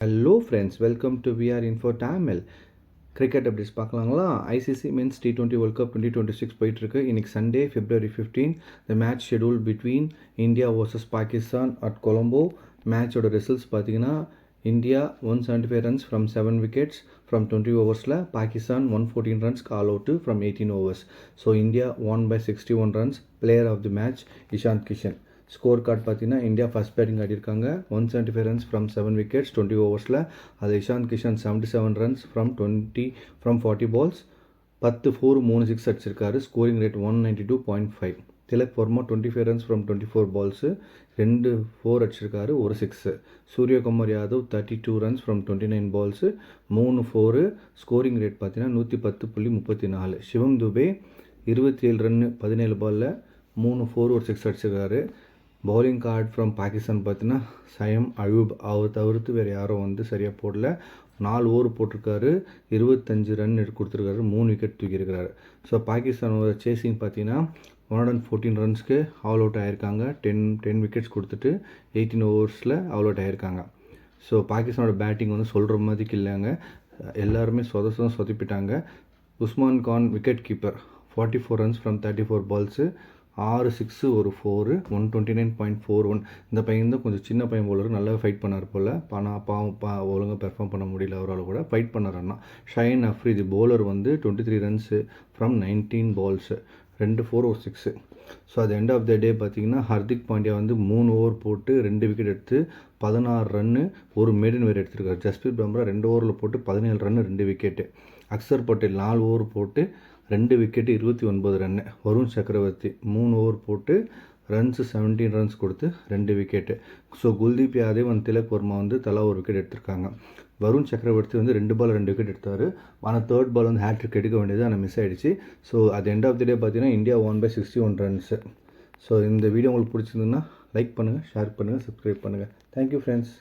Hello friends, welcome to VR info Tamil. Cricket updates பார்க்கலாங்களா? ICC men's T20 world cup 2026 போயிட்டுருக்கு. இன்றைக்கி Sunday February 15 the match schedule between India vs Pakistan at Colombo. மேட்சோட results பார்த்தீங்கன்னா India 175 runs from 7 wickets from 20 ஓவர்ஸில், பாகிஸ்தான் 114 ரன்ஸ்க்கு all out from 18 overs. So India won by 61 runs. Player of the match Ishant Kishan. Score card பார்த்தீங்கன்னா India first batting ஆடிருக்காங்க. 175 runs from 7 wickets 20 ஓவர்ஸில். அது Ishan Kishan 77 runs from 40 balls. 10 4 3 6 அடிச்சிருக்காரு. Scoring rate 192.5. Tilak Varma 25 runs from 24 balls, 2 4 அடிச்சிருக்காரு, 1 6. Suryakumar Yadav 32 runs from 29 balls, 3 4. Scoring rate பார்த்தீங்கன்னா 110.34. சிவம் Dubey 27 run 17 பாலில் 3 4 ஒரு 6 அடிச்சிருக்காரு. பவுலிங் கார்டு ஃப்ரம் பாகிஸ்தான் பார்த்தீங்கன்னா சயம் அயூப். அவர் தவிர்த்து வேறு யாரும் சரியாக போடல. 4 ஓவர் போட்டிருக்காரு, 25 ரன் கொடுத்துருக்காரு, 3 விக்கெட் தூக்கியிருக்கிறாரு. ஸோ பாகிஸ்தானோட சேசிங் பார்த்தீங்கன்னா 114 ரன்ஸ்க்கு ஆல் அவுட் ஆகியிருக்காங்க. 10 விக்கெட்ஸ் கொடுத்துட்டு 18 ஓவர்ஸில் ஆல் அவுட் ஆகியிருக்காங்க. ஸோ பாகிஸ்தானோட பேட்டிங் சொல்கிற மாதிரிக்கு இல்லைங்க. எல்லாருமே சொதப்பிட்டாங்க. Usman Khan wicket keeper 44 runs from 34 balls, 6 6 ஒரு 4, 129.41. இந்த பையன் தான் கொஞ்சம் சின்ன பையன் போல நல்லா ஃபைட் பண்ணார் போல். ஒழுங்காக பெர்ஃபார்ம் பண்ண முடியல அவரால் கூட. ஃபைட் பண்ணாரன்னா Shaheen Afridi bowler 23 runs from 19 balls, 2 4 ஒரு 6. ஸோ அது எண்ட் ஆஃப் த டே பார்த்தீங்கன்னா ஹர்திக் பாண்டியா 3 ஓவர் போட்டு 2 விக்கெட் எடுத்து 16 ரன்னு, ஒரு மேடன் வேறு எடுத்திருக்காரு. ஜஸ்பிரீத் பும்ரா 2 ஓவரில் போட்டு 17 run, 2 wicket. Axar Patel 4 over போட்டு 2 விக்கெட்டு, 29 ரன்னு. வருண் சக்கரவர்த்தி 3 ஓவர் போட்டு ரன்ஸு 17 ரன்ஸ் கொடுத்து 2 விக்கெட்டு. ஸோ குல்தீப் யாதவ் திலக் வர்மா தலா ஒரு விக்கெட் எடுத்திருக்காங்க. வருண் சக்கரவர்த்தி 2 பால் 2 விக்கெட் எடுத்தார். ஆனால் தேர்ட் பால் ஹேட்ரிக் எடுக்க வேண்டியது ஆனால் மிஸ் ஆகிடுச்சு. ஸோ அது எண்ட் ஆஃப் தி டே பார்த்தீங்கன்னா இந்தியா 1 by 61 ரன்ஸு. ஸோ இந்த வீடியோ உங்களுக்கு பிடிச்சிருந்ததுன்னா லைக் பண்ணுங்கள், ஷேர் பண்ணுங்கள், சப்ஸ்கிரைப் பண்ணுங்கள். Thank you friends.